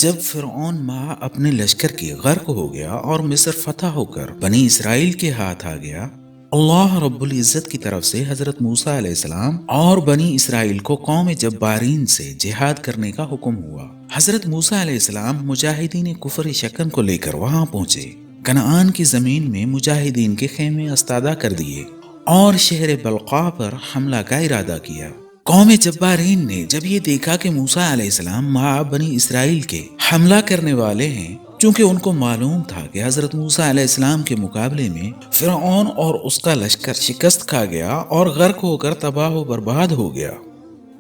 جب فرعون ماہ اپنے لشکر کے غرق ہو گیا اور مصر فتح ہو کر بنی اسرائیل کے ہاتھ آ گیا، اللہ رب العزت کی طرف سے حضرت موسیٰ علیہ السلام اور بنی اسرائیل کو قوم جبارین سے جہاد کرنے کا حکم ہوا۔ حضرت موسیٰ علیہ السلام مجاہدین کفر شکن کو لے کر وہاں پہنچے۔ کنعان کی زمین میں مجاہدین کے خیمے استادہ کر دیے اور شہر بلقاء پر حملہ کا ارادہ کیا۔ قوم جبارین نے جب یہ دیکھا کہ موسیٰ علیہ السلام مع بنی اسرائیل کے حملہ کرنے والے ہیں، چونکہ ان کو معلوم تھا کہ حضرت موسیٰ علیہ السلام کے مقابلے میں فرعون اور اس کا لشکر شکست کھا گیا اور غرق ہو کر تباہ و برباد ہو گیا،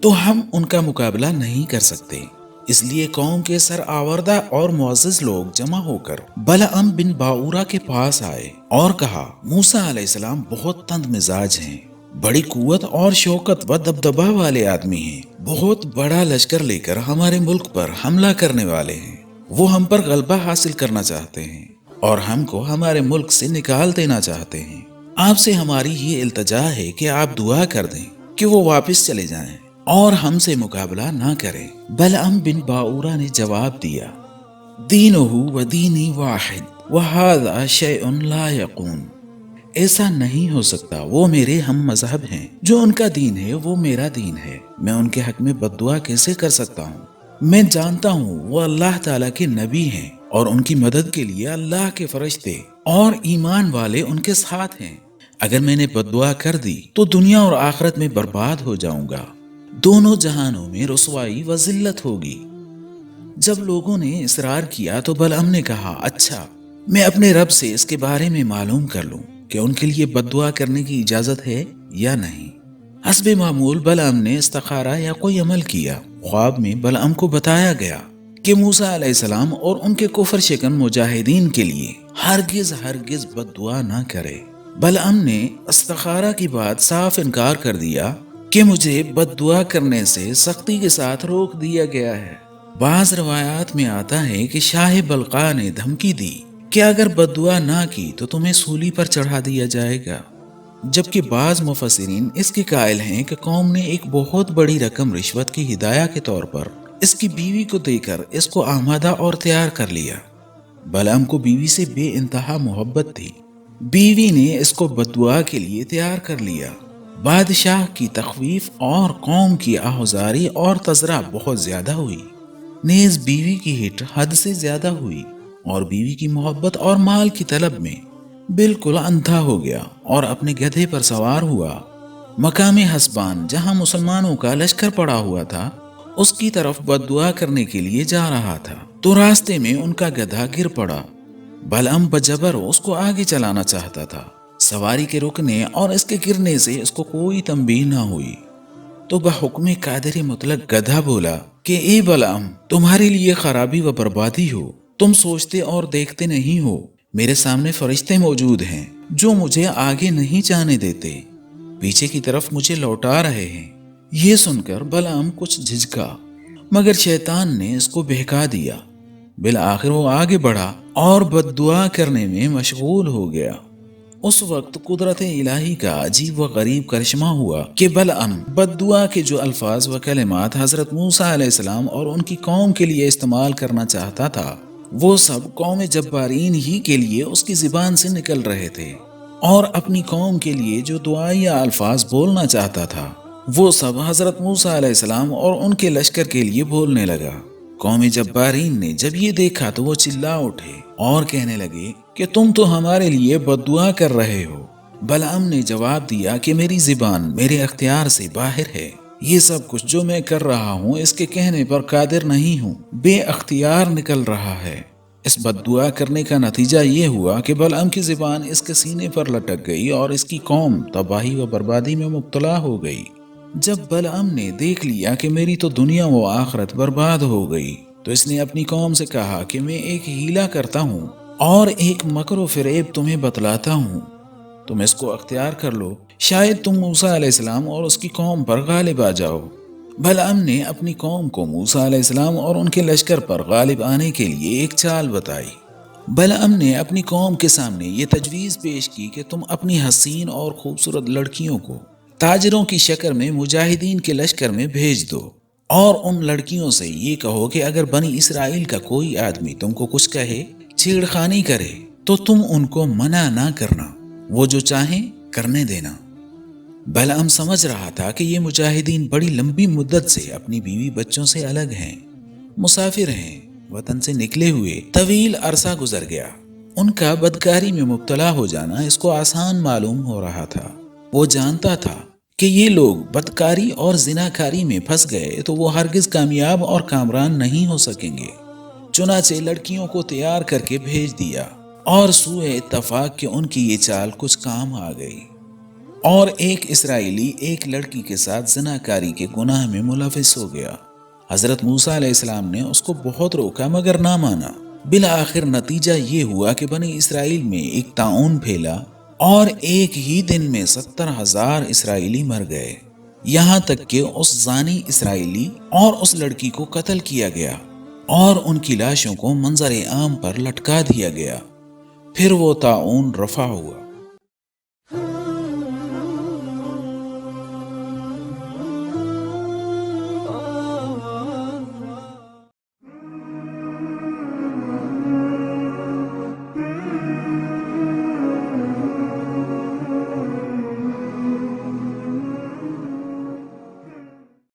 تو ہم ان کا مقابلہ نہیں کر سکتے۔ اس لیے قوم کے سر آوردہ اور معزز لوگ جمع ہو کر بلعم بن باورا کے پاس آئے اور کہا، موسیٰ علیہ السلام بہت تند مزاج ہیں، بڑی قوت اور شوکت و دبدبہ والے آدمی ہیں، بہت بڑا لشکر لے کر ہمارے ملک پر حملہ کرنے والے ہیں، وہ ہم پر غلبہ حاصل کرنا چاہتے ہیں اور ہم کو ہمارے ملک سے نکال دینا چاہتے ہیں۔ آپ سے ہماری یہ التجا ہے کہ آپ دعا کر دیں کہ وہ واپس چلے جائیں اور ہم سے مقابلہ نہ کریں۔ بلعم بن باورا نے جواب دیا، دینہ و دینی واحد وہذا شیء لا یقون، ایسا نہیں ہو سکتا، وہ میرے ہم مذہب ہیں، جو ان کا دین ہے وہ میرا دین ہے، میں ان کے حق میں بد دعا کیسے کر سکتا ہوں؟ میں جانتا ہوں وہ اللہ تعالیٰ کے نبی ہیں اور ان کی مدد کے لیے اللہ کے فرشتے اور ایمان والے ان کے ساتھ ہیں۔ اگر میں نے بد دعا کر دی تو دنیا اور آخرت میں برباد ہو جاؤں گا، دونوں جہانوں میں رسوائی و ذلت ہوگی۔ جب لوگوں نے اصرار کیا تو بلعم نے کہا، اچھا میں اپنے رب سے اس کے بارے میں معلوم کر لوں کہ ان کے لیے بد دعا کرنے کی اجازت ہے یا نہیں۔ حسب معمول بلعم نے استخارہ یا کوئی عمل کیا۔ خواب میں بلعم کو بتایا گیا کہ موسیٰ علیہ السلام اور ان کے کفر شکن مجاہدین کے لیے ہرگز بد دعا نہ کرے۔ بلعم نے استخارہ کی بات صاف انکار کر دیا کہ مجھے بد دعا کرنے سے سختی کے ساتھ روک دیا گیا ہے۔ بعض روایات میں آتا ہے کہ شاہ بلقاء نے دھمکی دی کہ اگر بد دعا نہ کی تو تمہیں سولی پر چڑھا دیا جائے گا، جبکہ بعض مفسرین اس کے قائل ہیں کہ قوم نے ایک بہت بڑی رقم رشوت کی ہدایہ کے طور پر اس کی بیوی کو دے کر اس کو آمادہ اور تیار کر لیا۔ بلعم کو بیوی سے بے انتہا محبت تھی، بیوی نے اس کو بد دعا کے لیے تیار کر لیا۔ بادشاہ کی تخویف اور قوم کی آہوزاری اور تذرہ بہت زیادہ ہوئی، نیز بیوی کی ہٹ حد سے زیادہ ہوئی اور بیوی کی محبت اور مال کی طلب میں بالکل اندھا ہو گیا اور اپنے گدھے پر سوار ہوا۔ مقام حسبان جہاں مسلمانوں کا لشکر پڑا ہوا تھا، اس کی طرف بد دعا کرنے کے لیے جا رہا تھا تو راستے میں ان کا گدھا گر پڑا۔ بلعم بجبر اس کو آگے چلانا چاہتا تھا، سواری کے رکنے اور اس کے گرنے سے اس کو کوئی تنبیہ نہ ہوئی تو بحکم قادر مطلق گدھا بولا کہ اے بلعم، تمہارے لیے خرابی و بربادی ہو، تم سوچتے اور دیکھتے نہیں ہو، میرے سامنے فرشتے موجود ہیں جو مجھے آگے نہیں جانے دیتے، پیچھے کی طرف مجھے لوٹا رہے ہیں۔ یہ سن کر بلعم کچھ جھجکا، مگر شیطان نے اس کو بہکا دیا۔ بالآخر وہ آگے بڑھا اور بد دعا کرنے میں مشغول ہو گیا۔ اس وقت قدرت الہی کا عجیب و غریب کرشمہ ہوا کہ بلعم بد دعا کے جو الفاظ و کلمات حضرت موسیٰ علیہ السلام اور ان کی قوم کے لیے استعمال کرنا چاہتا تھا، وہ سب قوم جبارین ہی کے لیے اس کی زبان سے نکل رہے تھے، اور اپنی قوم کے لیے جو دعائیہ الفاظ بولنا چاہتا تھا وہ سب حضرت موسیٰ علیہ السلام اور ان کے لشکر کے لیے بولنے لگا۔ قوم جبارین نے جب یہ دیکھا تو وہ چلا اٹھے اور کہنے لگے کہ تم تو ہمارے لیے بد دعا کر رہے ہو۔ بلعم نے جواب دیا کہ میری زبان میرے اختیار سے باہر ہے، یہ سب کچھ جو میں کر رہا ہوں اس کے کہنے پر قادر نہیں ہوں، بے اختیار نکل رہا ہے۔ اس بد دعا کرنے کا نتیجہ یہ ہوا کہ بلعم کی زبان اس کے سینے پر لٹک گئی اور اس کی قوم تباہی و بربادی میں مبتلا ہو گئی۔ جب بلعم نے دیکھ لیا کہ میری تو دنیا و آخرت برباد ہو گئی تو اس نے اپنی قوم سے کہا کہ میں ایک ہیلا کرتا ہوں اور ایک مکر و فریب تمہیں بتلاتا ہوں، تم اس کو اختیار کر لو، شاید تم موسیٰ علیہ السلام اور اس کی قوم پر غالب آ جاؤ۔ بلعم نے اپنی قوم کو موسیٰ علیہ السلام اور ان کے لشکر پر غالب آنے کے لیے ایک چال بتائی۔ بلعم نے اپنی قوم کے سامنے یہ تجویز پیش کی کہ تم اپنی حسین اور خوبصورت لڑکیوں کو تاجروں کی شکل میں مجاہدین کے لشکر میں بھیج دو اور ان لڑکیوں سے یہ کہو کہ اگر بنی اسرائیل کا کوئی آدمی تم کو کچھ کہے، چھیڑخانی کرے، تو تم ان کو منع نہ کرنا، وہ جو چاہیں کرنے دینا۔ بلعام سمجھ رہا تھا کہ یہ مجاہدین بڑی لمبی مدت سے اپنی بیوی بچوں سے الگ ہیں، مسافر ہیں، وطن سے نکلے ہوئے طویل عرصہ گزر گیا۔ ان کا بدکاری میں مبتلا ہو جانا اس کو آسان معلوم ہو رہا تھا۔ وہ جانتا تھا کہ یہ لوگ بدکاری اور زناکاری میں پھنس گئے تو وہ ہرگز کامیاب اور کامران نہیں ہو سکیں گے۔ چنانچہ لڑکیوں کو تیار کر کے بھیج دیا، اور سوئے اتفاق کہ ان کی یہ چال کچھ کام آ گئی، اور ایک اسرائیلی ایک لڑکی کے ساتھ زناکاری کے گناہ میں ملوث ہو گیا۔ حضرت موسیٰ علیہ السلام نے اس کو بہت روکا مگر نہ مانا۔ بالآخر نتیجہ یہ ہوا کہ بنی اسرائیل میں ایک طاعون پھیلا، اور ایک ہی دن میں 70,000 اسرائیلی مر گئے، یہاں تک کہ اس زانی اسرائیلی اور اس لڑکی کو قتل کیا گیا، اور ان کی لاشوں کو منظر عام پر لٹکا دیا گیا۔ پھر وہ طاعون رفع ہوا۔